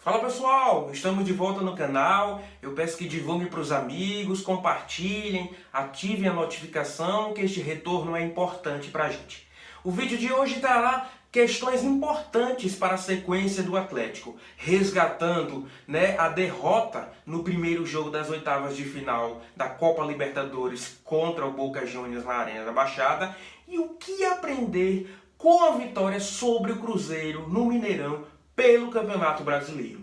Fala pessoal, estamos de volta no canal. Eu peço que divulguem para os amigos, compartilhem, ativem a notificação, que este retorno é importante para a gente. O vídeo de hoje trará questões importantes para a sequência do Atlético, resgatando a derrota no primeiro jogo das oitavas de final da Copa Libertadores contra o Boca Juniors na Arena da Baixada e o que aprender com a vitória sobre o Cruzeiro no Mineirão pelo Campeonato Brasileiro.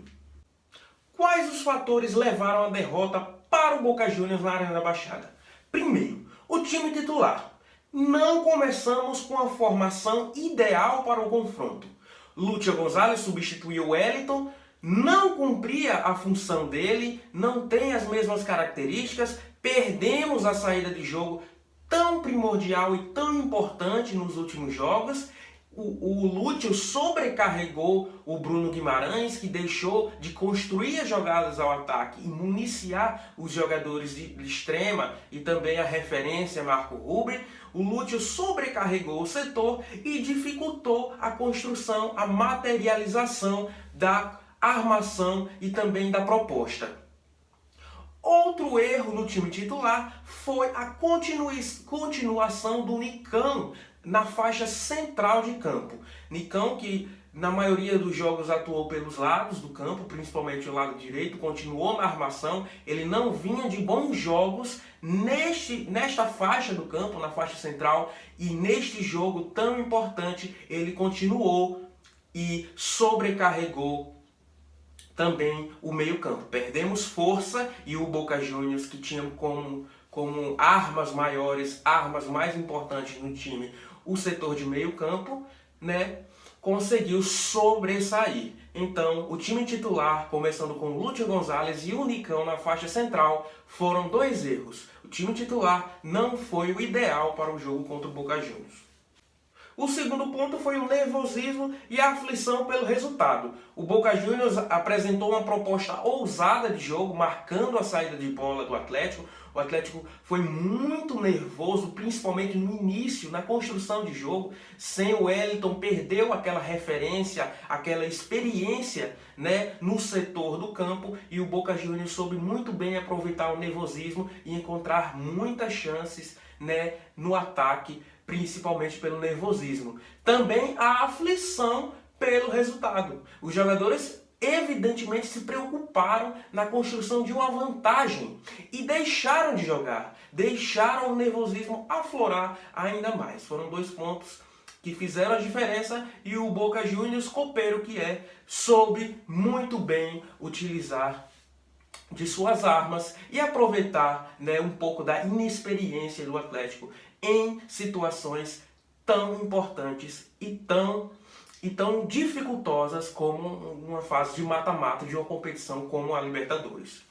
Quais os fatores levaram à derrota para o Boca Juniors na Arena da Baixada? Primeiro, o time titular. Não começamos com a formação ideal para o confronto. Lúcio Gonzalez substituiu o Wellington, não cumpria a função dele, não tem as mesmas características, perdemos a saída de jogo tão primordial e tão importante nos últimos jogos. O Lúcio sobrecarregou o Bruno Guimarães, que deixou de construir as jogadas ao ataque e municiar os jogadores de extrema e também a referência Marco Ruben. O Lúcio sobrecarregou o setor e dificultou a construção, a materialização da armação e também da proposta. Outro erro no time titular foi a continuação do Nicão na faixa central de campo. Nicão, que na maioria dos jogos atuou pelos lados do campo, principalmente o lado direito, continuou na armação. Ele não vinha de bons jogos nesta faixa do campo, na faixa central, e neste jogo tão importante ele continuou e sobrecarregou também o meio-campo. Perdemos força e o Boca Juniors, que tinha como armas maiores, armas mais importantes no time, o setor de meio-campo, conseguiu sobressair. Então, o time titular, começando com o Lúcio Gonzalez e o Nicão na faixa central, foram dois erros. O time titular não foi o ideal para o jogo contra o Boca Juniors. O segundo ponto foi o nervosismo e a aflição pelo resultado. O Boca Juniors apresentou uma proposta ousada de jogo, marcando a saída de bola do Atlético. O Atlético foi muito nervoso, principalmente no início, na construção de jogo. Sem o Wellington, perdeu aquela referência, aquela experiência no setor do campo. E o Boca Juniors soube muito bem aproveitar o nervosismo e encontrar muitas chances no ataque, principalmente pelo nervosismo. Também a aflição pelo resultado. Os jogadores evidentemente se preocuparam na construção de uma vantagem e deixaram de jogar, deixaram o nervosismo aflorar ainda mais. Foram dois pontos que fizeram a diferença e o Boca Juniors, copeiro que é, soube muito bem utilizar de suas armas e aproveitar um pouco da inexperiência do Atlético em situações tão importantes e tão dificultosas como uma fase de mata-mata de uma competição como a Libertadores.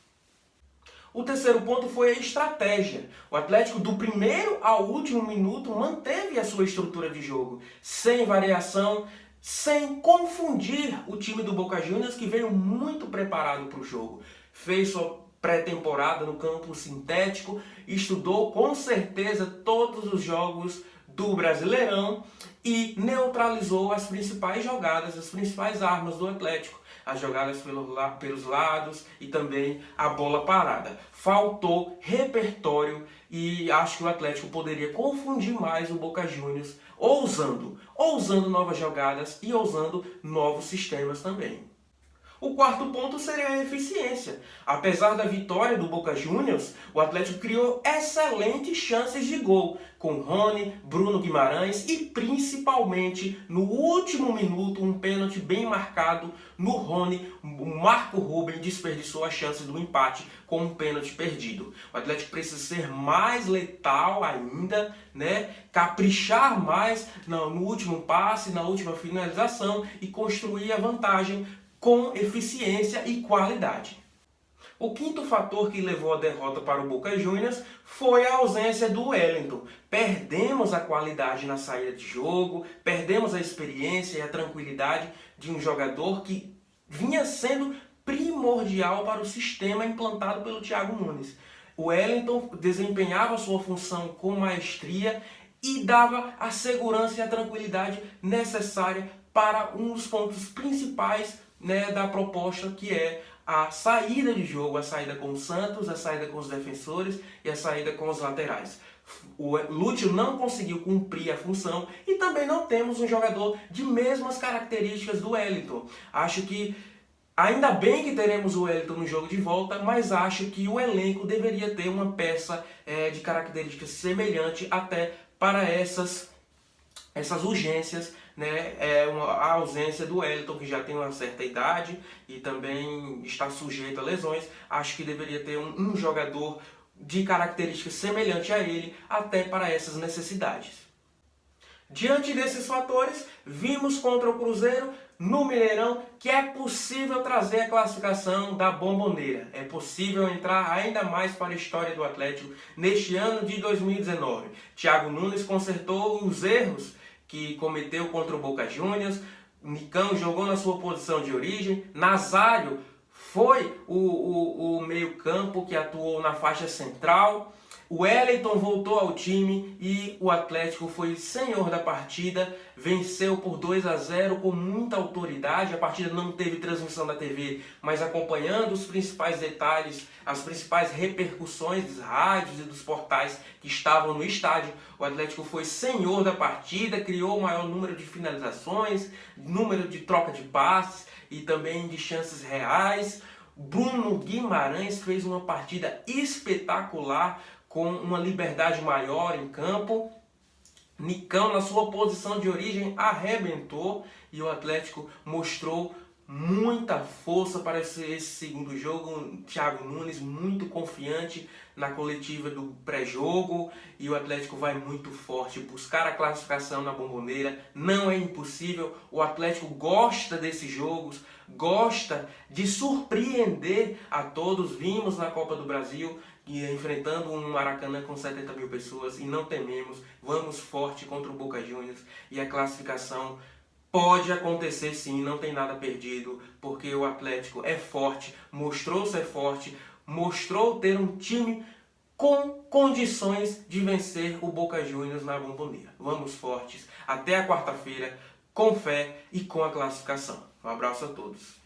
O terceiro ponto foi a estratégia. O Atlético, do primeiro ao último minuto, manteve a sua estrutura de jogo, sem variação, sem confundir o time do Boca Juniors, que veio muito preparado para o jogo. Fez sua pré-temporada no campo sintético, estudou com certeza todos os jogos do Brasileirão e neutralizou as principais jogadas, as principais armas do Atlético, as jogadas pelos lados e também a bola parada. Faltou repertório e acho que o Atlético poderia confundir mais o Boca Juniors, ousando novas jogadas e ousando novos sistemas também. O quarto ponto seria a eficiência. Apesar da vitória do Boca Juniors, o Atlético criou excelentes chances de gol, com Rony, Bruno Guimarães e principalmente no último minuto um pênalti bem marcado no Rony. O Marco Ruben desperdiçou a chance do empate com um pênalti perdido. O Atlético precisa ser mais letal ainda, caprichar mais no último passe, na última finalização e construir a vantagem com eficiência e qualidade. O quinto fator que levou à derrota para o Boca Juniors foi a ausência do Wellington. Perdemos a qualidade na saída de jogo, perdemos a experiência e a tranquilidade de um jogador que vinha sendo primordial para o sistema implantado pelo Thiago Nunes. O Wellington desempenhava sua função com maestria e dava a segurança e a tranquilidade necessária para um dos pontos principais né, da proposta que é a saída de jogo, a saída com o Santos, a saída com os defensores e a saída com os laterais. O Lúcio não conseguiu cumprir a função e também não temos um jogador de mesmas características do Wellington. Acho que ainda bem que teremos o Wellington no jogo de volta, mas acho que o elenco deveria ter uma peça de características semelhante até para essas urgências, né? A ausência do Wellington, que já tem uma certa idade e também está sujeito a lesões. Acho que deveria ter um jogador de características semelhantes a ele, até para essas necessidades. Diante desses fatores, vimos contra o Cruzeiro, no Mineirão, que é possível trazer a classificação da Bomboneira. É possível entrar ainda mais para a história do Atlético neste ano de 2019. Thiago Nunes consertou os erros que cometeu contra o Boca Juniors, Nicão jogou na sua posição de origem, Nazário foi o meio-campo que atuou na faixa central. O Wellington voltou ao time e o Atlético foi senhor da partida, venceu por 2-0 com muita autoridade. A partida não teve transmissão da TV, mas acompanhando os principais detalhes, as principais repercussões dos rádios e dos portais que estavam no estádio, o Atlético foi senhor da partida, criou o maior número de finalizações, número de troca de passes e também de chances reais. Bruno Guimarães fez uma partida espetacular, com uma liberdade maior em campo. Nicão, na sua posição de origem, arrebentou e o Atlético mostrou muita força para esse segundo jogo. Thiago Nunes muito confiante na coletiva do pré-jogo e o Atlético vai muito forte buscar a classificação na Bomboneira. Não é impossível, o Atlético gosta desses jogos, gosta de surpreender a todos. Vimos na Copa do Brasil enfrentando um Maracanã com 70 mil pessoas e não tememos, vamos forte contra o Boca Juniors e a classificação pode acontecer sim, não tem nada perdido, porque o Atlético é forte, mostrou ser forte, mostrou ter um time com condições de vencer o Boca Juniors na Bomboneira. Vamos fortes, até a quarta-feira, com fé e com a classificação. Um abraço a todos.